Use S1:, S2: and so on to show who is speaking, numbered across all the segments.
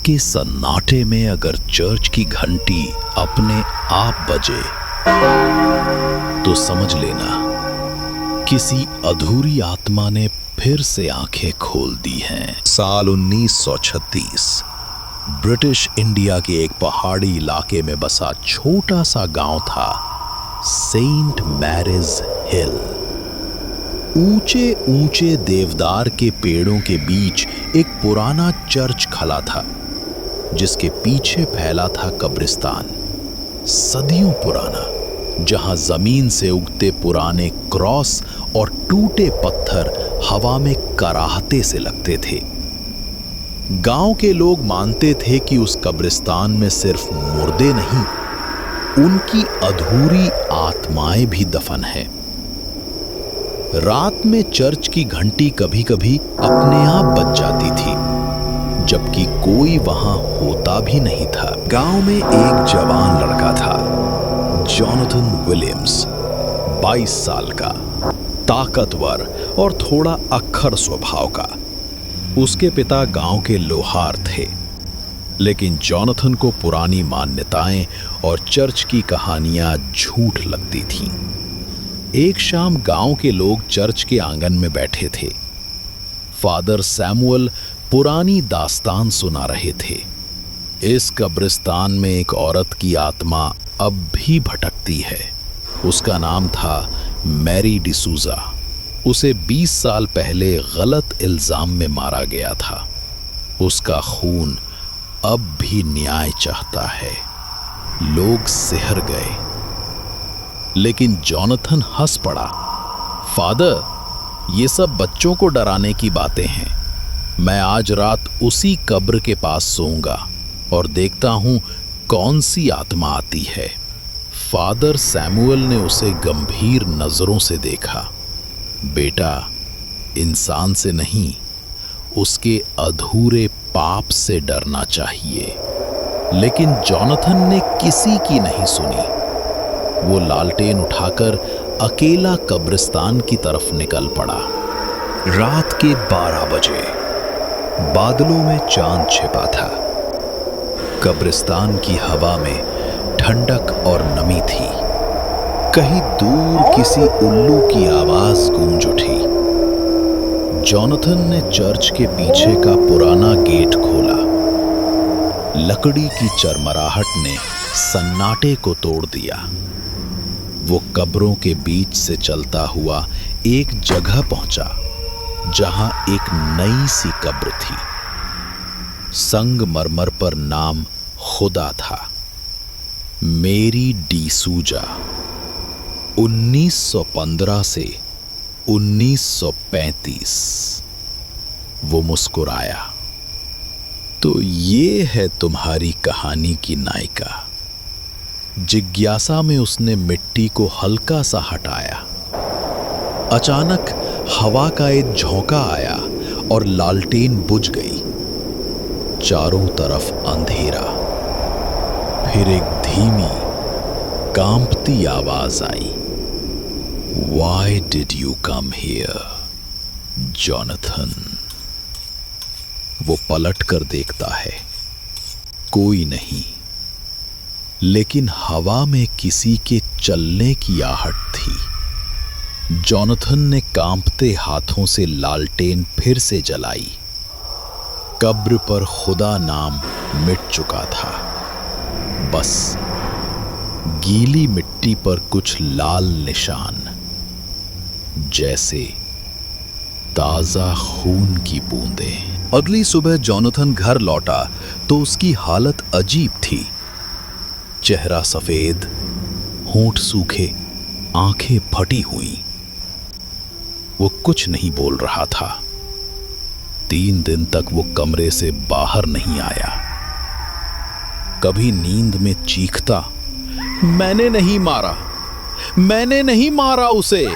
S1: के सन्नाटे में अगर चर्च की घंटी अपने आप बजे तो समझ लेना किसी अधूरी आत्मा ने फिर से आंखें खोल दी हैं। साल 1936 ब्रिटिश इंडिया के एक पहाड़ी इलाके में बसा छोटा सा गांव था सेंट मैरीज हिल। ऊंचे ऊंचे देवदार के पेड़ों के बीच एक पुराना चर्च खड़ा था जिसके पीछे फैला था कब्रिस्तान, सदियों पुराना, जहां जमीन से उगते पुराने क्रॉस और टूटे पत्थर हवा में कराहते से लगते थे। गांव के लोग मानते थे कि उस कब्रिस्तान में सिर्फ मुर्दे नहीं, उनकी अधूरी आत्माएं भी दफन है। रात में चर्च की घंटी कभी-कभी अपने आप बज जाती थी, जबकि कोई वहां होता भी नहीं था। गांव में एक जवान लड़का था, जॉनथन विलियम्स, 22 साल का, ताकतवर और थोड़ा अक्खर स्वभाव का। उसके पिता गांव के लोहार थे, लेकिन जॉनथन को पुरानी मान्यताएं और चर्च की कहानियां झूठ लगती थीं। एक शाम गांव के लोग चर्च के आंगन में बैठे थे। फादर सैमुअल पुरानी दास्तान सुना रहे थे। इस कब्रिस्तान में एक औरत की आत्मा अब भी भटकती है। उसका नाम था मैरी डिसूजा। उसे 20 साल पहले गलत इल्जाम में मारा गया था। उसका खून अब भी न्याय चाहता है। लोग सिहर गए, लेकिन जॉनथन हंस पड़ा। फादर, ये सब बच्चों को डराने की बातें हैं। मैं आज रात उसी कब्र के पास सोऊंगा और देखता हूं कौन सी आत्मा आती है। फादर सैमुअल ने उसे गंभीर नजरों से देखा। बेटा, इंसान से नहीं, उसके अधूरे पाप से डरना चाहिए। लेकिन जॉनथन ने किसी की नहीं सुनी। वो लालटेन उठाकर अकेला कब्रिस्तान की तरफ निकल पड़ा। रात के 12 बजे बादलों में चांद छिपा था। कब्रिस्तान की हवा में ठंडक और नमी थी। कहीं दूर किसी उल्लू की आवाज गूंज उठी। जॉनथन ने चर्च के पीछे का पुराना गेट खोला। लकड़ी की चरमराहट ने सन्नाटे को तोड़ दिया। वो कब्रों के बीच से चलता हुआ एक जगह पहुंचा जहां एक नई सी कब्र थी। संगमरमर पर नाम खुदा था, मेरी डिसूजा। 1915 से 1935। वो मुस्कुराया। तो ये है तुम्हारी कहानी की नायिका। जिज्ञासा में उसने मिट्टी को हल्का सा हटाया। अचानक हवा का एक झोंका आया और लालटेन बुझ गई। चारों तरफ अंधेरा। फिर एक धीमी, कांपती आवाज आई। Why did you come here, Jonathan? वो पलट कर देखता है, कोई नहीं, लेकिन हवा में किसी के चलने की आहट थी। जॉनथन ने कांपते हाथों से लालटेन फिर से जलाई। कब्र पर खुदा नाम मिट चुका था। बस गीली मिट्टी पर कुछ लाल निशान, जैसे ताजा खून की बूंदें। अगली सुबह जॉनथन घर लौटा तो उसकी हालत अजीब थी। चेहरा सफेद, होंठ सूखे, आंखें फटी हुई। वो कुछ नहीं बोल रहा था। 3 दिन तक वो कमरे से बाहर नहीं आया। कभी नींद में चीखता, मैंने नहीं मारा, मैंने नहीं मारा उसे।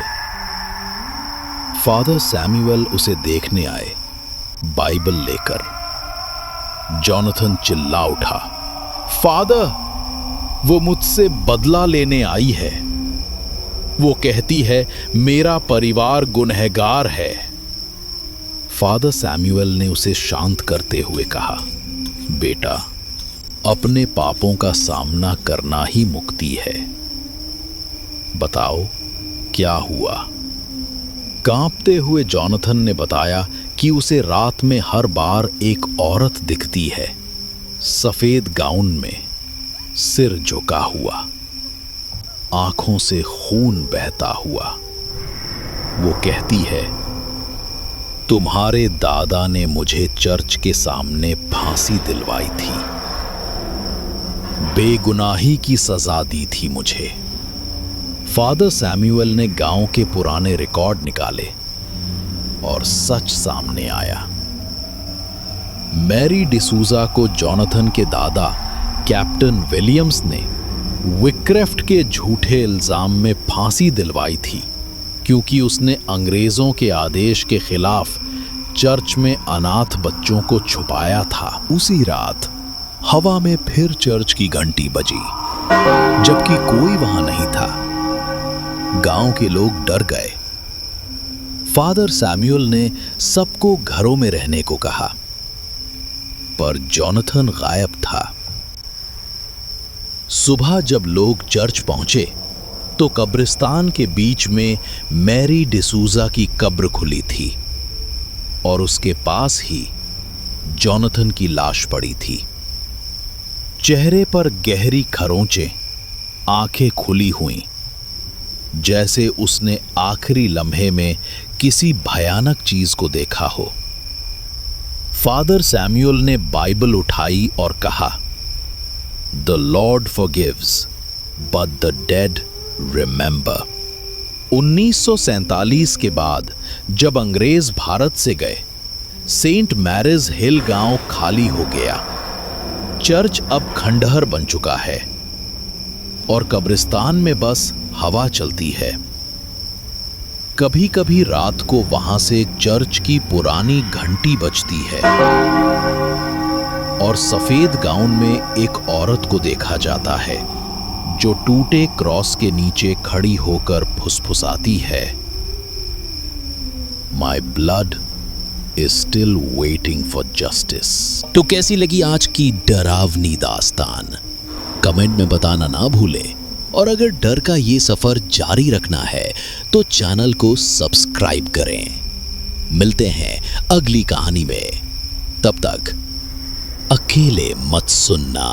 S1: फादर सैमुअल उसे देखने आए, बाइबल लेकर। जॉनथन चिल्ला उठा, फादर, वो मुझसे बदला लेने आई है। वो कहती है मेरा परिवार गुनहगार है। फादर सैमुअल ने उसे शांत करते हुए कहा, बेटा, अपने पापों का सामना करना ही मुक्ति है। बताओ क्या हुआ? कांपते हुए जॉनथन ने बताया कि उसे रात में हर बार एक औरत दिखती है, सफेद गाउन में, सिर झुका हुआ, आंखों से खून बहता हुआ। वो कहती है, तुम्हारे दादा ने मुझे चर्च के सामने फांसी दिलवाई थी, बेगुनाही की सजा दी थी मुझे। फादर सैमुअल ने गांव के पुराने रिकॉर्ड निकाले और सच सामने आया। मैरी डिसूजा को जॉनथन के दादा कैप्टन विलियम्स ने विक्रेफ्ट के झूठे इल्जाम में फांसी दिलवाई थी, क्योंकि उसने अंग्रेजों के आदेश के खिलाफ चर्च में अनाथ बच्चों को छुपाया था। उसी रात हवा में फिर चर्च की घंटी बजी, जबकि कोई वहां नहीं था। गांव के लोग डर गए। फादर सैमुअल ने सबको घरों में रहने को कहा, पर जॉनथन गायब था। सुबह जब लोग चर्च पहुंचे तो कब्रिस्तान के बीच में मैरी डिसूजा की कब्र खुली थी और उसके पास ही जॉनथन की लाश पड़ी थी। चेहरे पर गहरी खरोंचें, आंखें खुली हुई, जैसे उसने आखिरी लम्हे में किसी भयानक चीज को देखा हो। फादर सैमुअल ने बाइबल उठाई और कहा, the Lord forgives but the dead remember. 1947 के बाद जब अंग्रेज भारत से गए, सेंट मैरिज हिल गांव खाली हो गया। चर्च अब खंडहर बन चुका है और कब्रिस्तान में बस हवा चलती है। कभी कभी रात को वहां से चर्च की पुरानी घंटी बजती है और सफेद गाउन में एक औरत को देखा जाता है जो टूटे क्रॉस के नीचे खड़ी होकर फुसफुसाती है, my blood is still waiting for justice.
S2: तो कैसी लगी आज की डरावनी दास्तान? कमेंट में बताना ना भूलें। और अगर डर का ये सफर जारी रखना है तो चैनल को सब्सक्राइब करें। मिलते हैं अगली कहानी में, तब तक अकेले मत सुनना।